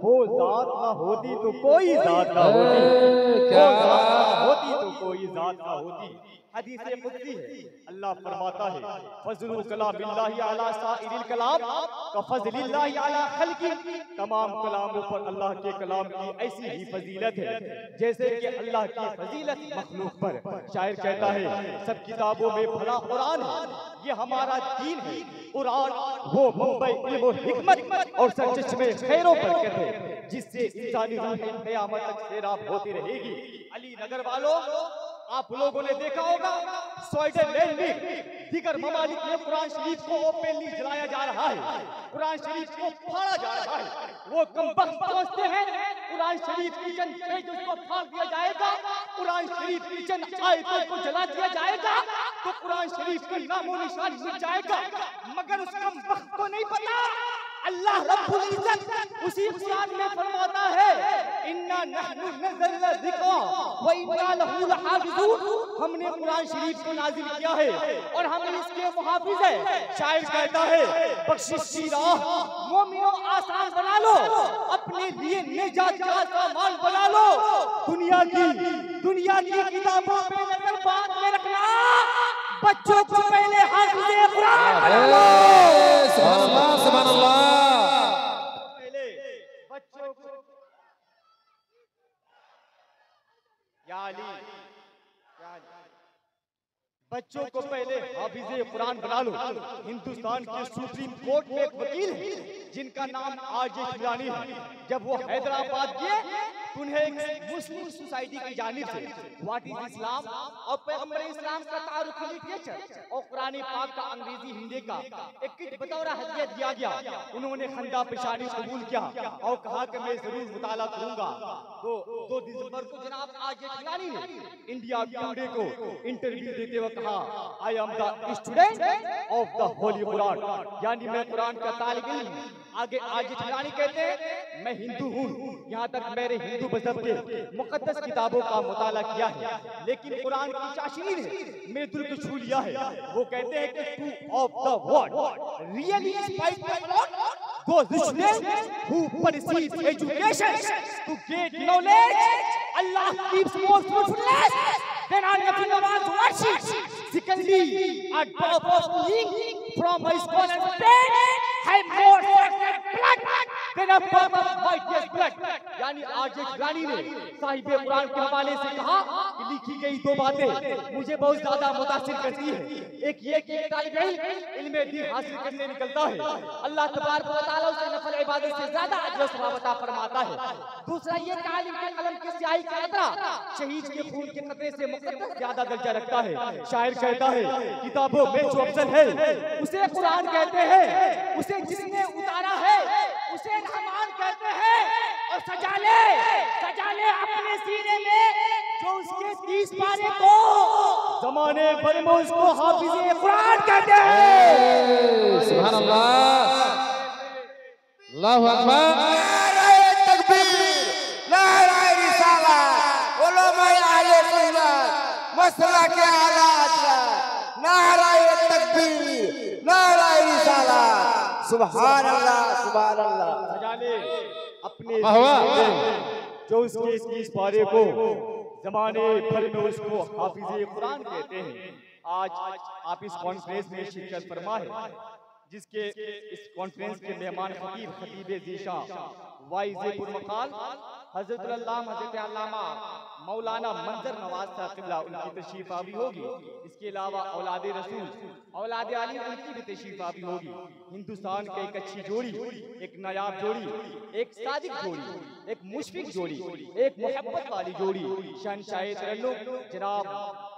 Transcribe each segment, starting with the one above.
वो जात ना होती तो कोई जात ना होती, वो जात ना होती तो कोई जात ना होती। हदीस कुदसी है, अल्लाह फरमाता है फज़लु कलामिल्लाहि अला साइरिल कलाम का फज़लिल्लाहि अला खल्क़ि। तमाम कलामों पर अल्लाह के कलाम की ऐसी ही फजीलत है जैसे कि अल्लाह की फजीलत मखलूक पर। शायर कहता है सब किताबों में भला कुरान है, ये हमारा दीन है। कुरान वो मुंबई इल्म हिकमत और सरचश्मे खैरों पर कहते जिससे इंसानी रूह क़यामत तक सैराब होती रहेगी। अली नगर वालों, आप लोगों ने देखा होगा स्विट्जरलैंड में दीगर ममालिक में कुरान शरीफ को ओपनली जलाया जा रहा है, कुरान शरीफ को फाड़ा जा रहा है। वो कमबख्त समझते हैं कुरान शरीफ किचन पेज को फाड़ दिया जाएगा, कुरान शरीफ किचन आयतों को जला दिया जाएगा तो कुरान शरीफ का नामो निशान मिट जाएगा। मगर उस कमबख्त को नहीं पता अल्लाह रब्बुल इज्जत उसी कुरान में फरमाता है इन्ना नहनु नज़्ज़लना ज़िक्रा व इन्ना लहू लहाफ़िज़ून। हमने कुरान शरीफ को नाजिल किया है और हम इसके मुहाफिज हैं। शायर कहता है बख्शिश की राह मोमिनों आसान बना लो, अपने लिए निजात का सामान बना लो। दुनिया की किताबों पे नजर बात में रखना, बच्चों को पहले हाफिज़े कुरान बना लो। सुभान अल्लाह, सुभान अल्लाह। पहले बच्चों को बच्चों को पहले हाफिज़े कुरान बना लो। हिंदुस्तान के सुप्रीम कोर्ट में एक वकील है जिनका नाम आरजे जिलानी है। जब वो हैदराबाद गए उन्हें एक मुस्लिम सोसाइटी की जानिब से व्हाट इज इस्लाम और पैगंबर इस्लाम का तारुफ लिटरेचर और कुरान पाक का अंग्रेजी हिंदी का एक किट बतौर हदिया दिया गया। उन्होंने खंदा पेशानी कबूल किया और कहा कि मैं जरूर मुताला करूंगा। तो 2 दिसंबर को जनाब आरजे जिलानी ने इंडिया टुडे को इंटरव्यू देते हुए कहा I am the student of the Holi Quran, यानी मैं कुरान का तालिब इल्म। आगे आरजे जिलानी कहते हैं मैं हिंदू हूँ, यहाँ तक मेरे हिंदू मजहब के मुकद्दस किताबों का मुताला किया है, लेकिन कुरान की चाशनी ने मेरे दिल को छू लिया है। वो कहते हैं कि two of the word really inspired by God those students who pursue education to get knowledge. Allah keeps more fruitfulness than on nothing about worship. Secondly, a drop of ink from a scholar's pen have more blood than a drop of white blood. यानी RJ Jilani ने साहिब कुरान के हवाले से कहा कि लिखी गई 2 बातें मुझे बहुत ज्यादा मुतासिर करती है। एक ये कि तालिब इल्म दीन हासिल करने निकलता है, अल्लाह तबारक व तआला उसे नफल इबादत से ज्यादा अजर सवाब अता फरमाता है। दूसरा ये कि आलिम के कलम की स्याही का कतरा शहीद के खून के कतरे से मुकद्दस ज्यादा दर्जा रखता है। शायर कहता है किताबों में जो अफजल है उसे कुरान कहते हैं, उसे जिसने उतारा है उसे रहमान कहते हैं, और सजा ले अपने सीने में जो उसके 30 पारे को जमाने भर में उसको हाफिज़े कुरान कहते हैं। सुभान अल्लाह, अल्लाहु अकबर, नारे तकबीर, नारे रिसालत, उलमाए अहले सुन्नत मसला के हालात, नारे तकबीर, नारे रिसालत, सुभान अल्लाह, सुभान अल्लाह। सजा ले अपने जो उसके 30 पारे को जमाने भर में उसको हाफिज़े कुरान कहते हैं। आज आप इस कॉन्फ्रेंस में शिरकत फरमा है, जिसके इस कॉन्फ्रेंस के मेहमान खतीब ज़ीशा वाइज़ पुरमकाल हज़रत अल्लामा मौलाना मंजर नवाज साहब क़िबला उनकी तशरीफ आवी होगी। इसके अलावा औलाद रसूल औलाद अली उनकी भी तशरीफ आवी होगी। हिंदुस्तान की एक अच्छी जोड़ी, एक नायाब जोड़ी, एक सादिक जोड़ी, एक मुशफिक जोड़ी, एक मोहब्बत वाली जोड़ी शहंशाह तरन्नुम जनाब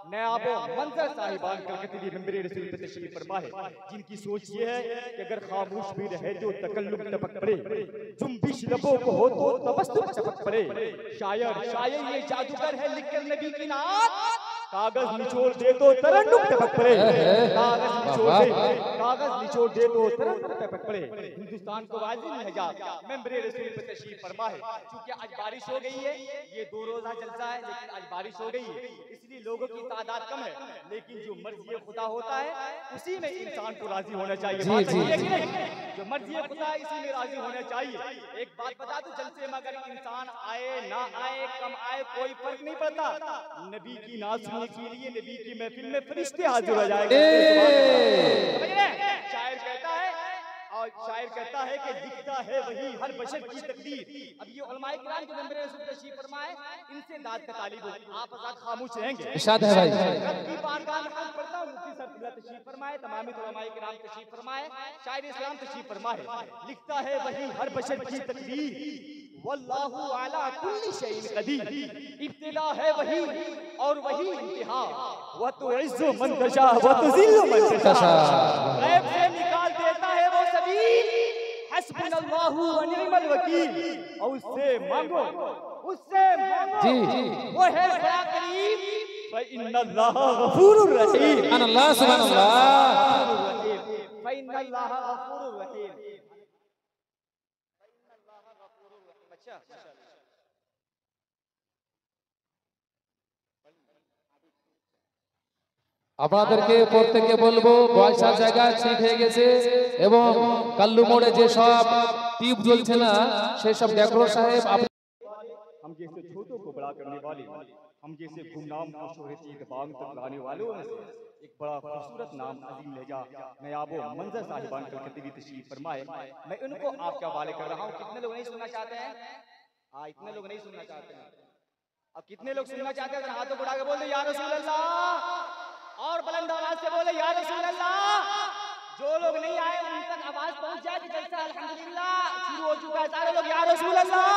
नायाबो मंजर साहिबान कलकत्ती मेंबरे रसूल पे तशरीफ फरमा है, जिनकी सोच ये है कि अगर खामोश भी रहे तो तकल्लुम टपक पड़े, जुम्बिश लबों को हो तो तबस्सुम टपक पड़े। शायर ये जादूगर है लिखकर नबी की नात, कागज निचोड़ दे तो तरन्नुम टपक पड़े, कागज निचोड़ दे तो तरन्नुम टपक पड़े। हिंदुस्तान को वाजिब लहजा मेंबरे रसूल पे तशरीफ फरमा है। क्योंकि आज बारिश हो गई है, ये 2 रोजा जलसा है, लेकिन आज बारिश हो गई है, इसलिए लोगों की तादाद कम है। लेकिन जो मर्जी खुदा होता है उसी में इंसान को राजी होना चाहिए। बात सही है कि नहीं? जो मर्जी खुदा है इसी में राजी होना चाहिए। एक बात बता दूं, जलसे में अगर इंसान आए ना आए, कम आए, कोई फर्क नहीं पड़ता। नबी की नाज सुनने के लिए नबी की महफिल में फरिश्ते हाजिर हो जाएंगे। शायर कहता है, और शायर कहता है कि लिखता है वही हर बशर की तकदीर। अब ये उलमाए किराम जो मेंबरे रसूल तशरीफ फरमाए, इनसे दाद का तालिब हो, आप आजाद खामोश रहेंगे। इरशाद है भाई। रब की बारगाह में हम पढ़ता हूं, मुफ्ती साहब किबला तशरीफ फरमाए, तमाम उलमाए किराम तशरीफ फरमाए, शायर इस्लाम तशरीफ फरमाए। लिखता है वही हर बशर की तकदीर, वल्लाहु अला कुल्ली शैइन कदीर। इब्तिदा है वही और वही इंतहा, व तुइज़्ज़ु मन तशा व तुज़िल्लु मन तशा। गैब से निकाल देता है वो सबील, हस्बुनल्लाहु व निअमल वकील। और उससे मांगो जी, वो है बड़ा करीम। फ इन्नल्लाह गफूरुर रहीम। सुभान अल्लाह, सुभान अल्लाह। फ इन्नल्लाह गफूरुर रहीम। আপনাদেরকে প্রত্যেককে বলবো বয়সার জায়গা ঠিক হয়ে গেছে এবং কাল্লু মোড়ে যে সব টিউব জ্বলছে না সেই সব ডেকোর সাহেব हम जैसे छोटों को बड़ा करने वाले, हम जैसे गुमनाम को शोहरत इतबांग तक लाने वालों में से एक बड़ा खूबसूरत नाम अजीम लहजा नयाबो मंजर साहिबान कलकत्ती तशरीफ फरमाए। मैं उनको आपके हवाले कर रहा हूँ। कितने लोग नहीं सुनना चाहते हैं? हाँ, इतने लोग नहीं सुनना चाहते हैं। अब कितने लोग सुनना चाहते हैं? हाथों बढ़ा के बोल दे या रसूल अल्लाह, और बुलंद आवाज से बोले या रसूल अल्लाह। जो लोग नहीं आए उन तक आवाज पहुंच जाए कि जलसा अल्हम्दुलिल्लाह शुरू हो चुका है। सारे लोग या रसूल अल्लाह,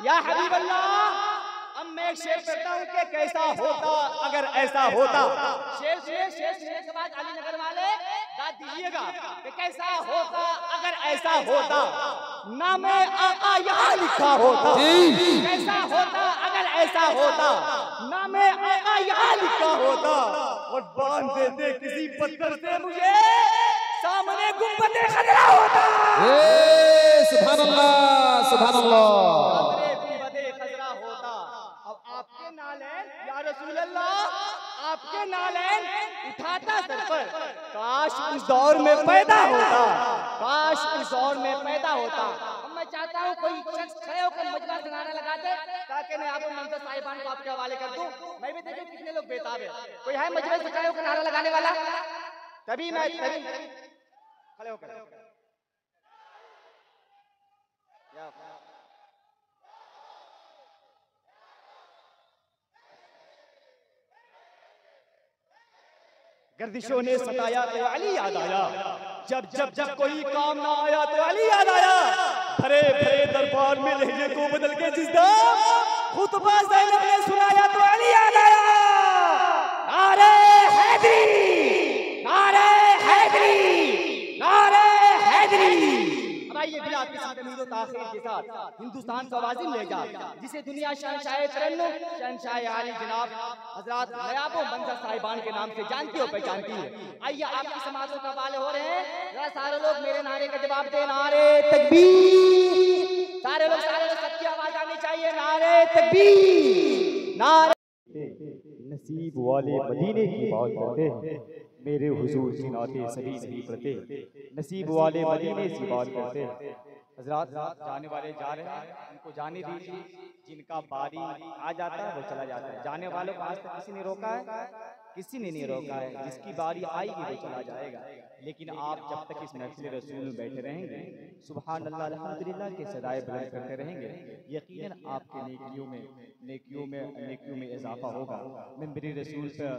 या हबीब अल्लाह। अब मैं एक शेर पढ़ता हूँ कि कैसा होता अगर ऐसा होता। शेर सुनने के बाद अली नगर वाले दाद दीजिएगा कि कैसा होता अगर ऐसा होता। नामे आका यहाँ लिखा होता। कैसा होता अगर ऐसा होता। नामे आका यहाँ लिखा होता। और बांध देते किसी पत्थर से मुझे सामने गुंबदे खतरा होता। सुभान अल्लाह, सुभान अल्लाह। आपके नालैन या रसूल अल्लाह, आपके नालैन उठाता सर पर। काश उस दौर में पैदा होता, काश उस दौर में पैदा होता। अब मैं चाहता हूँ कोई शख्स खड़े होकर मजमा से नारा लगा दे ताकि मैं आप मंजर साहिबान को आपके हवाले कर दूं। मैं भी देखूं कितने लोग बेताब है। कोई है मजमे से खड़े होकर नारा लगाने वाला? तभी मैं खड़े होकर गर्दिशों ने सताया तो अली याद आया। जब कोई काम ना आया तो अली याद आया। भरे भरे दरबार में लहजे को बदल के जिसदा खुतबा ज़ैनब ने सुनाया तो अली याद आया। नारे हैदरी, नारे हैदरी, नारे हैदरी। अब आइए बिला किसी तमीज़ व ताख़ीर के साथ हिंदुस्तान का वाजिब ले जा, जिसे दुनिया शहंशाह तरन्नुम, शहंशाह आली जनाब हजरत नयाबो मंजर साहिबान के नाम से जानती और पहचानती है। आइए आपकी समाजों का वाले हो रहे हैं, जरा सारे लोग मेरे नारे का जवाब दे। नारे तकबीर। सारे लोग सबकी आवाज आनी चाहिए। नारे तकबीर, नारे। नसीब वाले मदीने की बात करते हैं, मेरे हुजूर की नाते सभी नहीं पढ़ते। नसीब वाले मदीने की बात करते हैं। हजरात जाने वाले जा रहे हैं, उनको जाने दीजिए। जिनका बारी आ जाता है वो चला जाता है। जाने वालों को आज तक किसी ने रोका है? किसी ने नहीं रोका है। जिसकी बारी आएगी वो चला जाएगा। लेकिन आप जब तक इस महफिल रसूल में बैठे रहेंगे, सुभान अल्लाह अल्हम्दुलिल्लाह के सदाए बुलंद करते रहेंगे, यकीनन आपके नेकियों में इजाफा होगा। मेंबरे रसूल पर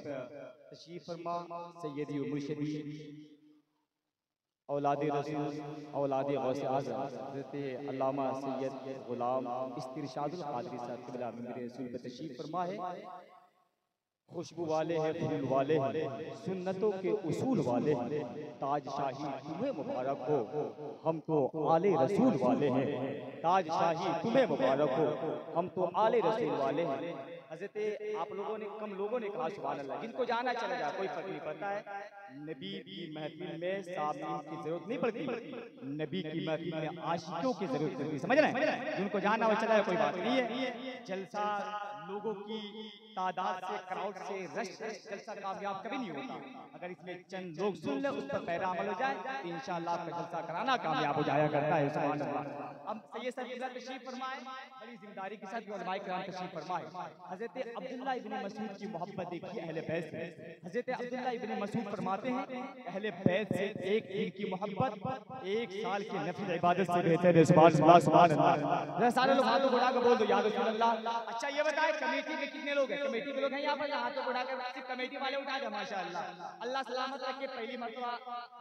तशरीफ फरमा सैयदी व मुर्शिदी औलाद रसूल औलाद गौसे आज़म हज़रत अल्लामा सैयद गुलाम इस्तिरशादुल क़ादरी साहब क़िबला मेंबरे रसूल पर तशरीफ फरमा है। खुशबू वाले हैं, फूल वाले हैं, सुन्नतों के उसूल वाले हैं। ताज शाही तुम्हें मुबारक हो, हम तो आले रसूल वाले हैं। ताज शाही तुम्हें मुबारक हो, हम तो आले रसूल वाले हैं। हजरत आप लोगों ने कम लोगों ने कहा सुभान अल्लाह, जिनको जाना चला जाए कोई फर्क नहीं पड़ता है। नबी की महफिल में सामीन की जरूरत नहीं पड़ती, नबी की महफिल में आशिकों की जरूरत पड़ती है, समझ रहे हैं? जिनको जाना हो चला जाए कोई बात नहीं है। जलसा लोगों की तादाद से, क्राउड से, रश से जलसा कामयाब कभी नहीं होता। अगर इसमें चंद लोग सुन ले, उस पर पैरा अमल हो जाए तो इंशाअल्लाह आपका जलसा कराना कामयाब हो जाया करता है। सुभान अल्लाह। अब सैयद साहब किबला तशरीफ फरमाए, बड़ी जिम्मेदारी के साथ उलमाए किराम तशरीफ फरमाए। हजरत अब्दुल्लाह इब्न मसूद की मोहब्बत देखिए अहले बैत से। हजरत अब्दुल्लाह इब्न मसूद फरमाते हैं अहले बैत से एक दिन की मोहब्बत 1 साल की नफिल इबादत से बेहतर है। सुभान अल्लाह, सुभान अल्लाह। सारे लोग हाथों उठा कर बोल दो या रसूल अल्लाह। अच्छा ये बताएं कमेटी के कितने लोग हैं? कमेटी के लोग हैं यहाँ पर? हाथों उठा कर सिर्फ कमेटी वाले उठा दे। माशाअल्लाह, अल्लाह सलामत रखे। पहली मरतबा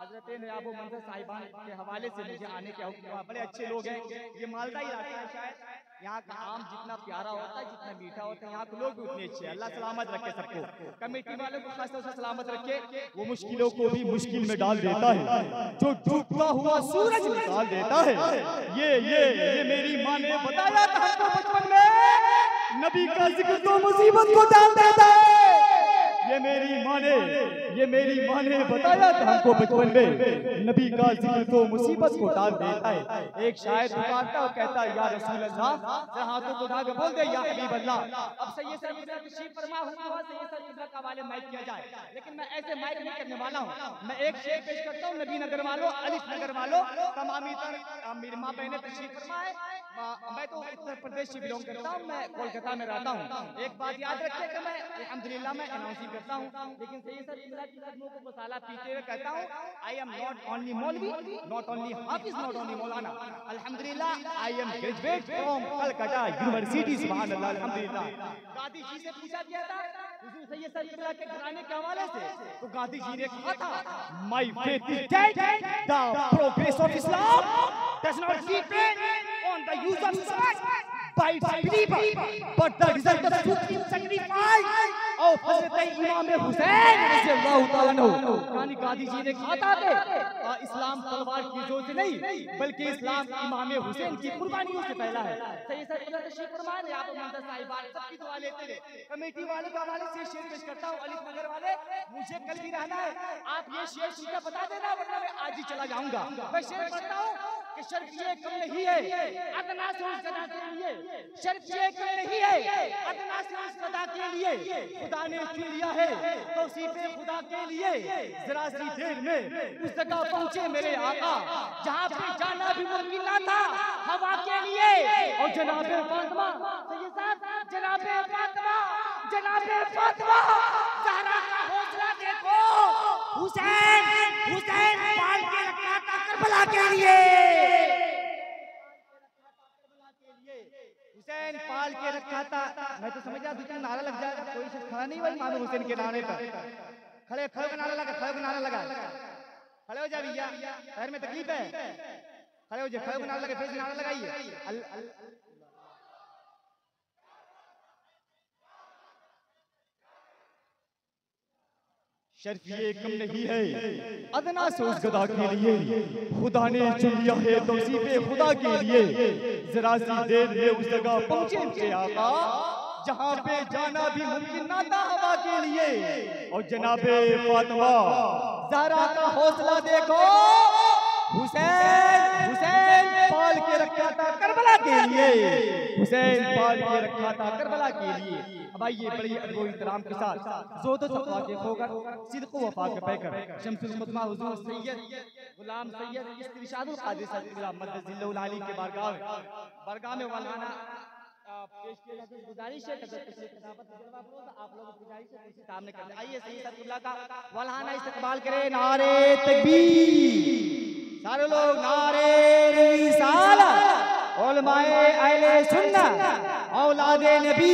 हजरत नयाबो मंजर साहिबान के हवाले से मुझे आने के हुक्म हुआ। बड़े अच्छे लोग हैं। ये मालदा इलाका है, शायद यहाँ का आम जितना प्यारा होता है, जितना मीठा होता है, यहाँ के लोग भी उतने अच्छे हैं। अल्लाह सलामत रखे सबको। कमेटी वालों को खास तौर से सलामत रखे। वो मुश्किलों को भी मुश्किल में डाल देता है, जो डूबता हुआ सूरज निकाल देता है। ये मेरी माँ ने बताया था हमको बचपन में, नबी का जिक्र तो मुसीबत को डाल देता है। ये मेरी माँ ने बताया था हमको बचपन में, नबी का जिक्र तो मुसीबत को डाल देता है। एक शायर पुकारता और कहता है या रसूल अल्लाह, जरा हाथों को उठा के बोल दे या हबीब अल्लाह। अब सैयद साहब किबला तशरीफ फरमा हुआ, सैयद साहब किबला का हवाले माइक किया जाए, लेकिन मैं ऐसे माइक नहीं करने वाला हूँ। मैं एक शेर पेश करता हूँ। नबी नगर वालों, अलिफ नगर वालों, तमामी मेरी माँ बहने तशरीफ फरमाए। मैं तो उत्तर प्रदेश से बिलोंग करता हूँ, मैं कोलकाता में रहता हूँ। एक बात याद रखिए कि मैं अल्हम्दुलिल्लाह मैं अनाउंसिंग करता हूँ, लेकिन सैयद साहब किबला की कदमों को मसाला पीते हुए कहता हूँ, आई एम नॉट ओनली मौलवी, not only Hafiz, not only मौलाना, अल्हम्दुलिल्लाह I am graduate from Calcutta university. सुभान अल्लाह, अल्हम्दुलिल्लाह। गांधी जी से पूछा गया था हुजूर सैयद साहब किबला के घराने के हवाले से, तो गांधी जी ने कहा था my faith is that the progress of Islam does not depend on the use of sword by believer, but the result of supreme sacrifice of Hazrat Imam Hussain रज़ियल्लाहु ताला अन्हु। यानी गांधी जी ने कहा था कि इस्लाम तलवार की जोर से नहीं, बल्कि इस्लाम इमाम हुसैन की कुर्बानियों से फैला है। सैयद साहब किबला तशरीफ फरमाए, आप मंजर साहिबान सबकी दुआ लेते रहे। कमेटी वालों के हवाले से शेर पेश करता हूँ। अलिफ नगर वाले, मुझे कल भी रहना है, आप ये शेर सुनकर बता देना, वरना मैं आज ही चला जाऊंगा। मैं शेर पढ़ता हूँ कि शर्फ ये कम नहीं है अदना से उस सदा के लिए, शर्फ ये कम नहीं है अदना से उस सदा के लिए, खुदा ने चुन लिया है तौसीफे खुदा के लिए। जरा सी देर में उस जगह पहुंचे मेरे आका, जहाँ पे जाना भी मुमकिन ना था हवा के लिए। और जनाबे फातिमा, सैयद साहब जनाबे फातिमा, जनाबे फातिमा ज़हरा का हौसला देखो, हुसैन हुसैन पाल के रखा था करबला के लिए, हुसैन पाल के रखा था। मैं तो समझ रहा दूसरा नारा लग जाएगा, कोई से खड़ा नहीं भाई इमाम हुसैन के नारे पर। खड़े खड़े का नारा लगा, खड़े का नारा लगा, खड़े हो जा भैया, पैर में तकलीफ है, खड़े हो जा, खड़े का नारा लगा, फिर नारा लगाइए। शर्फ ये कम नहीं है अदना से उस गदा के लिए, खुदा ने चुन लिया है तौसीफे खुदा के लिए। जरा सी देर में उस जगह पहुंचे मेरे आका, जहाँ पे जाना भी मुमकिन ना था हवा के लिए। और जनाबे फातिमा ज़हरा का हौसला देखो, हुसैन हुसैन पाल के रखा था करबला के लिए, हुसैन पाल के रखा था करबला के लिए। अब आइए बड़ी अदब इहतराम के साथ ज़ोद तक़वा के खोकर सिद्क़ व वफ़ा के पैकर शम्सुल ख़ुदमा हुज़ूर सैयद गुलाम सैयद इस्तिरशादुल क़ादिर साहब किबला मद्दज़िल्लहुल आली के बारगाह में मौलाना पेश किया जाता है। गुजारिश है आप लोगों की गुजारिश है किसी सामने कर आइए सैयद साहब किबला का मौलाना इस्तकबाल करें। नारे तकबीर, सारे लोग नारे रिसालत, उलमाए अहले सुन्नत, औलादे नबी,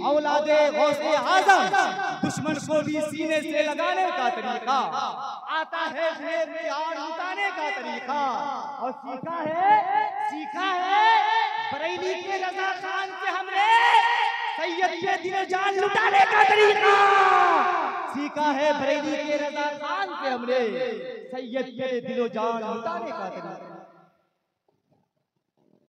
औलादे गौसे आज़म। दुश्मन को भी सीने से लगाने का तरीका आता है, प्यार लुटाने का तरीका, और सीखा है बरेली के रज़ा खान से हमने सैयद के दिल जान लुटाने का तरीका। सीखा है बरेली के रज़ा खान से हमने सैयद के दिल जान लुटाने का तरीका।